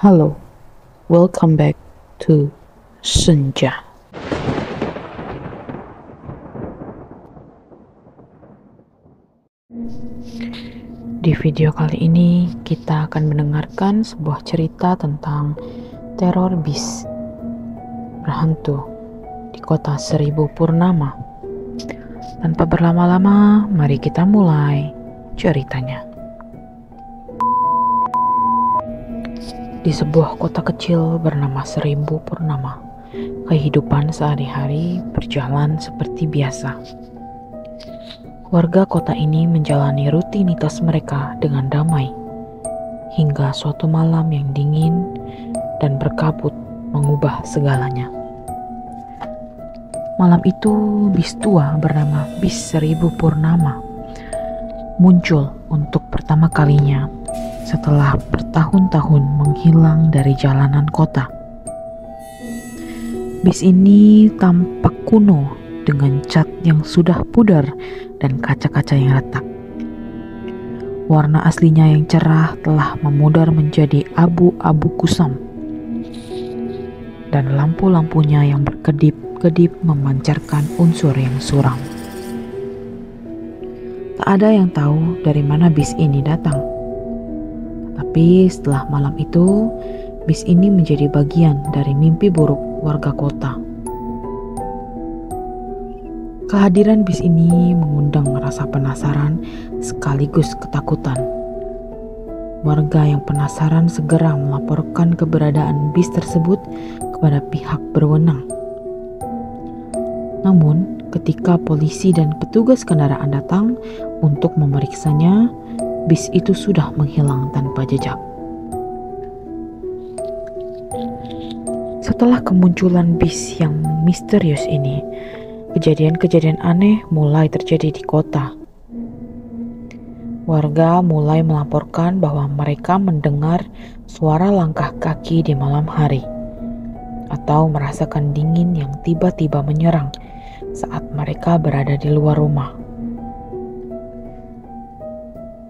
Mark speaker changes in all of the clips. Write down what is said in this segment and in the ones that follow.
Speaker 1: Hello, welcome back to Senja. Di video kali ini kita akan mendengarkan sebuah cerita tentang teror bis berhantu di kota Seribu Purnama. Tanpa berlama-lama, mari kita mulai ceritanya. Di sebuah kota kecil bernama Seribu Purnama, kehidupan sehari-hari berjalan seperti biasa. Warga kota ini menjalani rutinitas mereka dengan damai, hingga suatu malam yang dingin dan berkabut mengubah segalanya. Malam itu, bis tua bernama bis Seribu Purnama muncul untuk pertama kalinya setelah bertahun-tahun menghilang dari jalanan kota. Bis ini tampak kuno dengan cat yang sudah pudar dan kaca-kaca yang retak. Warna aslinya yang cerah telah memudar menjadi abu-abu kusam, dan lampu-lampunya yang berkedip-kedip memancarkan unsur yang suram. Tak ada yang tahu dari mana bis ini datang. Tapi setelah malam itu, bis ini menjadi bagian dari mimpi buruk warga kota. Kehadiran bis ini mengundang rasa penasaran sekaligus ketakutan. Warga yang penasaran segera melaporkan keberadaan bis tersebut kepada pihak berwenang. Namun, ketika polisi dan petugas kendaraan datang untuk memeriksanya, bis itu sudah menghilang tanpa jejak. Setelah kemunculan bis yang misterius ini, kejadian-kejadian aneh mulai terjadi di kota. Warga mulai melaporkan bahwa mereka mendengar suara langkah kaki di malam hari, atau merasakan dingin yang tiba-tiba menyerang saat mereka berada di luar rumah.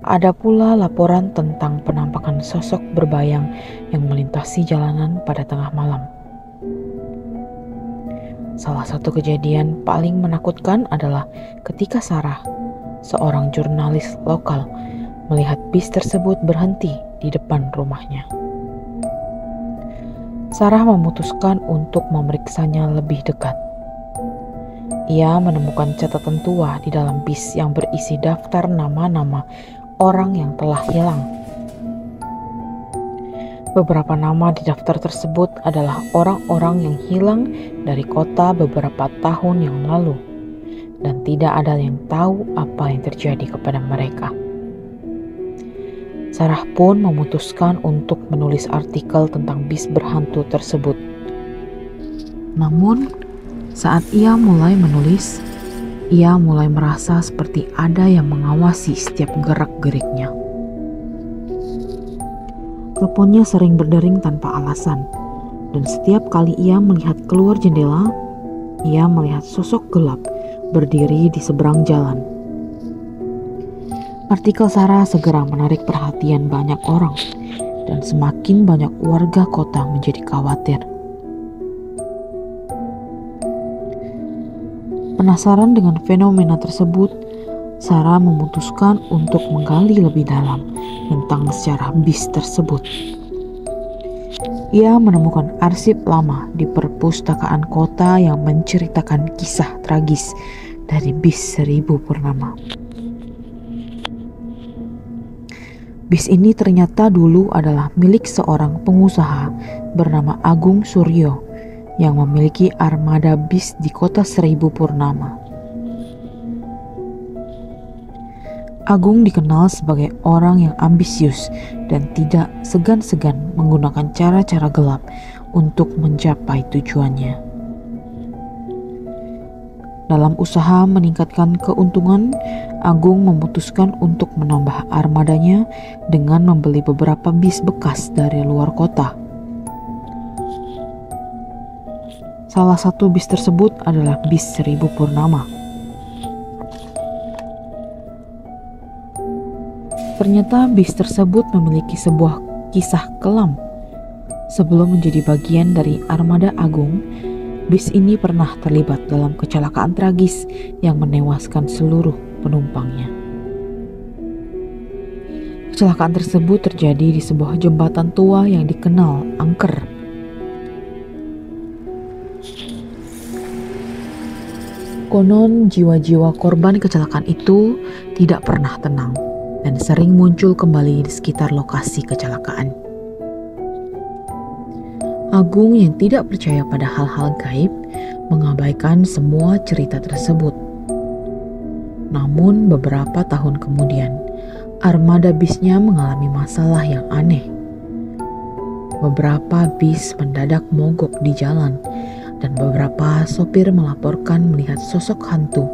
Speaker 1: Ada pula laporan tentang penampakan sosok berbayang yang melintasi jalanan pada tengah malam. Salah satu kejadian paling menakutkan adalah ketika Sarah, seorang jurnalis lokal, melihat bis tersebut berhenti di depan rumahnya. Sarah memutuskan untuk memeriksanya lebih dekat. Ia menemukan catatan tua di dalam bis yang berisi daftar nama-nama orang yang telah hilang. Beberapa nama di daftar tersebut adalah orang-orang yang hilang dari kota beberapa tahun yang lalu, dan tidak ada yang tahu apa yang terjadi kepada mereka. Sarah pun memutuskan untuk menulis artikel tentang bis berhantu tersebut. Namun, saat ia mulai menulis, ia mulai merasa seperti ada yang mengawasi setiap gerak-geriknya. Teleponnya sering berdering tanpa alasan, dan setiap kali ia melihat keluar jendela, ia melihat sosok gelap berdiri di seberang jalan. Artikel Sarah segera menarik perhatian banyak orang, dan semakin banyak warga kota menjadi khawatir. Penasaran dengan fenomena tersebut, Sarah memutuskan untuk menggali lebih dalam tentang sejarah bis tersebut. Ia menemukan arsip lama di perpustakaan kota yang menceritakan kisah tragis dari bis Seribu Purnama. Bis ini ternyata dulu adalah milik seorang pengusaha bernama Agung Suryo yang memiliki armada bis di kota Seribu Purnama. Agung dikenal sebagai orang yang ambisius dan tidak segan-segan menggunakan cara-cara gelap untuk mencapai tujuannya. Dalam usaha meningkatkan keuntungan, Agung memutuskan untuk menambah armadanya dengan membeli beberapa bis bekas dari luar kota. Salah satu bis tersebut adalah bis Seribu Purnama. Ternyata bis tersebut memiliki sebuah kisah kelam Sebelum menjadi bagian dari armada agung, bis ini pernah terlibat dalam kecelakaan tragis yang menewaskan seluruh penumpangnya. Kecelakaan tersebut terjadi di sebuah jembatan tua yang dikenal angker. Konon jiwa-jiwa korban kecelakaan itu tidak pernah tenang dan sering muncul kembali di sekitar lokasi kecelakaan. Agung yang tidak percaya pada hal-hal gaib mengabaikan semua cerita tersebut. Namun beberapa tahun kemudian, armada bisnya mengalami masalah yang aneh. Beberapa bis mendadak mogok di jalan dan beberapa sopir melaporkan melihat sosok hantu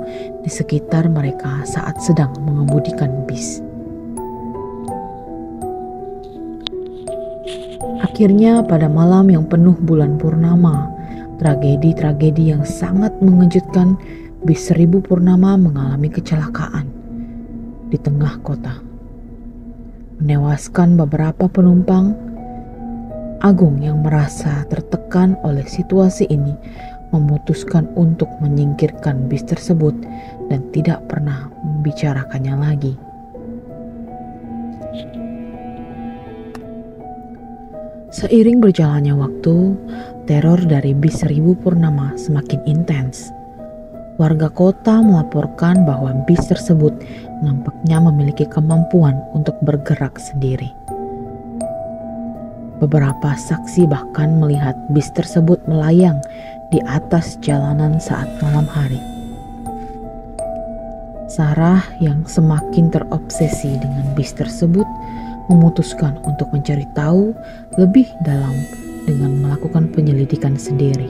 Speaker 1: di sekitar mereka saat sedang mengemudikan bis. Akhirnya pada malam yang penuh bulan purnama, tragedi-tragedi yang sangat mengejutkan, bis 1000 Purnama mengalami kecelakaan di tengah kota, menewaskan beberapa penumpang. Agung yang merasa tertekan oleh situasi ini memutuskan untuk menyingkirkan bis tersebut dan tidak pernah membicarakannya lagi. Seiring berjalannya waktu, teror dari bis 1000 Purnama semakin intens. Warga kota melaporkan bahwa bis tersebut nampaknya memiliki kemampuan untuk bergerak sendiri. Beberapa saksi bahkan melihat bis tersebut melayang di atas jalanan saat malam hari. Sarah yang semakin terobsesi dengan bis tersebut memutuskan untuk mencari tahu lebih dalam dengan melakukan penyelidikan sendiri.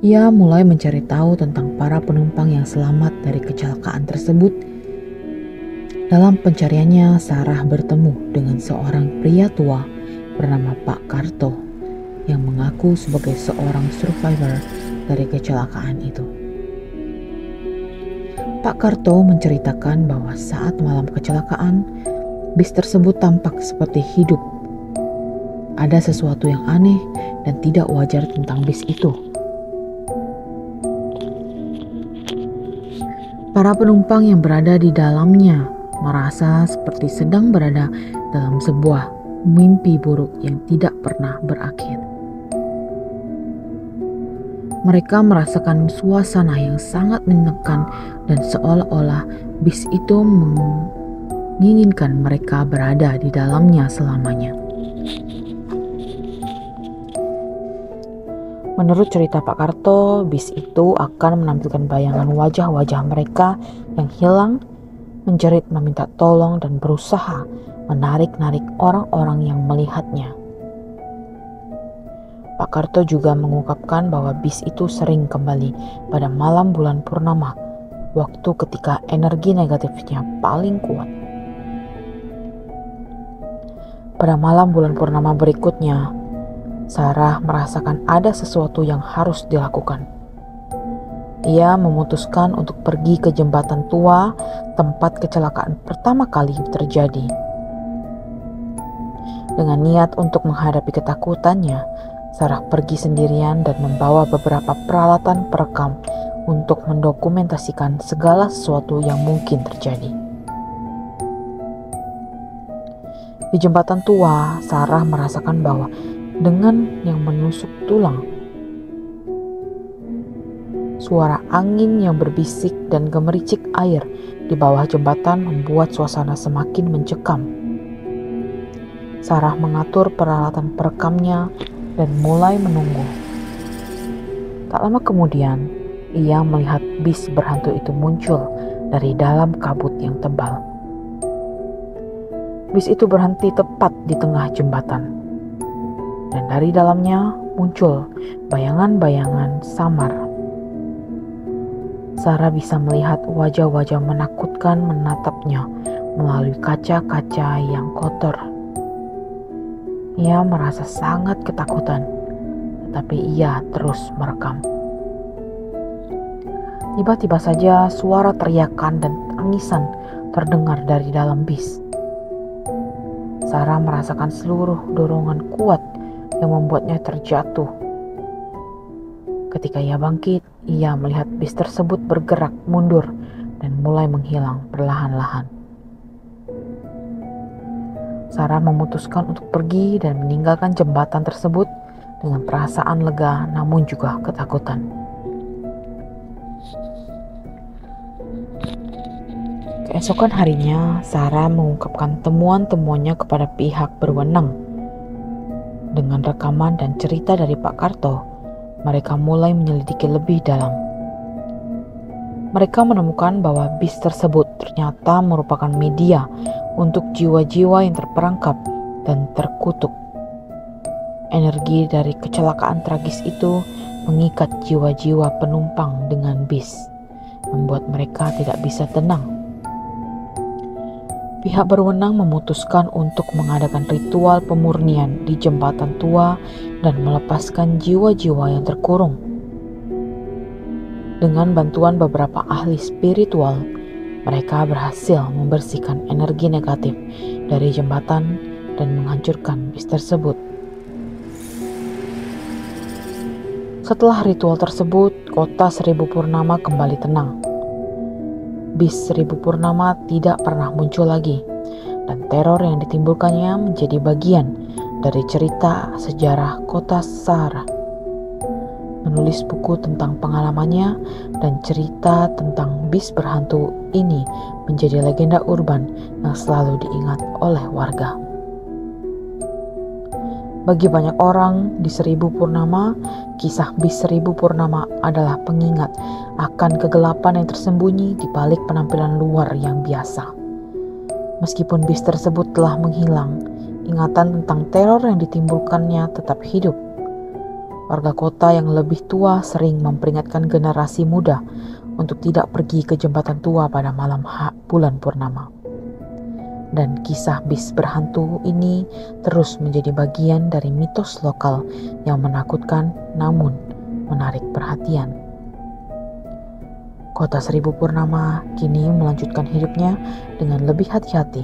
Speaker 1: Ia mulai mencari tahu tentang para penumpang yang selamat dari kecelakaan tersebut. Dalam pencariannya, Sarah bertemu dengan seorang pria tua bernama Pak Karto yang mengaku sebagai seorang survivor dari kecelakaan itu. Pak Karto menceritakan bahwa saat malam kecelakaan, bis tersebut tampak seperti hidup. Ada sesuatu yang aneh dan tidak wajar tentang bis itu. Para penumpang yang berada di dalamnya merasa seperti sedang berada dalam sebuah mimpi buruk yang tidak pernah berakhir. Mereka merasakan suasana yang sangat menekan dan seolah-olah bis itu menginginkan mereka berada di dalamnya selamanya. Menurut cerita Pak Karto, bis itu akan menampilkan bayangan wajah-wajah mereka yang hilang, menjerit meminta tolong dan berusaha menarik-narik orang-orang yang melihatnya. Pak Karto juga mengungkapkan bahwa bis itu sering kembali pada malam bulan purnama, waktu ketika energi negatifnya paling kuat. Pada malam bulan purnama berikutnya, Sarah merasakan ada sesuatu yang harus dilakukan. Ia memutuskan untuk pergi ke jembatan tua tempat kecelakaan pertama kali terjadi. Dengan niat untuk menghadapi ketakutannya, Sarah pergi sendirian dan membawa beberapa peralatan perekam untuk mendokumentasikan segala sesuatu yang mungkin terjadi. Di jembatan tua, Sarah merasakan bahwa dengan yang menusuk tulang, suara angin yang berbisik dan gemericik air di bawah jembatan membuat suasana semakin mencekam. Sarah mengatur peralatan perekamnya dan mulai menunggu. Tak lama kemudian, ia melihat bis berhantu itu muncul dari dalam kabut yang tebal. Bis itu berhenti tepat di tengah jembatan, dan dari dalamnya muncul bayangan-bayangan samar. Sarah bisa melihat wajah-wajah menakutkan menatapnya melalui kaca-kaca yang kotor. Ia merasa sangat ketakutan, tetapi ia terus merekam. Tiba-tiba saja suara teriakan dan tangisan terdengar dari dalam bis. Sarah merasakan seluruh dorongan kuat yang membuatnya terjatuh. Ketika ia bangkit, ia melihat bis tersebut bergerak mundur dan mulai menghilang perlahan-lahan. Sarah memutuskan untuk pergi dan meninggalkan jembatan tersebut dengan perasaan lega namun juga ketakutan. Keesokan harinya, Sarah mengungkapkan temuan-temuannya kepada pihak berwenang. Dengan rekaman dan cerita dari Pak Karto, mereka mulai menyelidiki lebih dalam. Mereka menemukan bahwa bis tersebut ternyata merupakan media untuk jiwa-jiwa yang terperangkap dan terkutuk. Energi dari kecelakaan tragis itu mengikat jiwa-jiwa penumpang dengan bis, membuat mereka tidak bisa tenang. Pihak berwenang memutuskan untuk mengadakan ritual pemurnian di jembatan tua dan melepaskan jiwa-jiwa yang terkurung. Dengan bantuan beberapa ahli spiritual, mereka berhasil membersihkan energi negatif dari jembatan dan menghancurkan bis tersebut. Setelah ritual tersebut, kota Seribu Purnama kembali tenang. Bis Seribu Purnama tidak pernah muncul lagi, dan teror yang ditimbulkannya menjadi bagian dari cerita sejarah kota Sarah. Menulis buku tentang pengalamannya dan cerita tentang bis berhantu ini menjadi legenda urban yang selalu diingat oleh warga. Bagi banyak orang di Seribu Purnama, kisah bis Seribu Purnama adalah pengingat akan kegelapan yang tersembunyi di balik penampilan luar yang biasa. Meskipun bis tersebut telah menghilang, ingatan tentang teror yang ditimbulkannya tetap hidup. Warga kota yang lebih tua sering memperingatkan generasi muda untuk tidak pergi ke jembatan tua pada malam bulan purnama. Dan kisah bis berhantu ini terus menjadi bagian dari mitos lokal yang menakutkan namun menarik perhatian. Kota Seribu Purnama kini melanjutkan hidupnya dengan lebih hati-hati.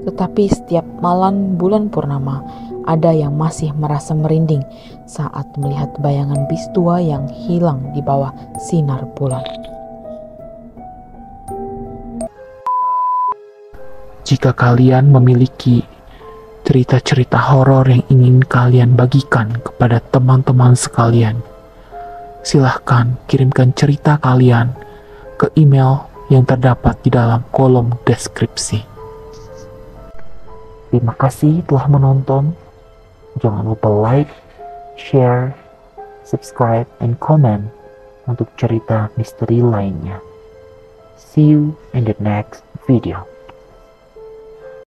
Speaker 1: Tetapi setiap malam bulan purnama, ada yang masih merasa merinding saat melihat bayangan bis tua yang hilang di bawah sinar bulan.
Speaker 2: Jika kalian memiliki cerita-cerita horor yang ingin kalian bagikan kepada teman-teman sekalian, silahkan kirimkan cerita kalian ke email yang terdapat di dalam kolom deskripsi. Terima kasih telah menonton. Jangan lupa like, share, subscribe, and comment untuk cerita misteri lainnya. See you in the next video.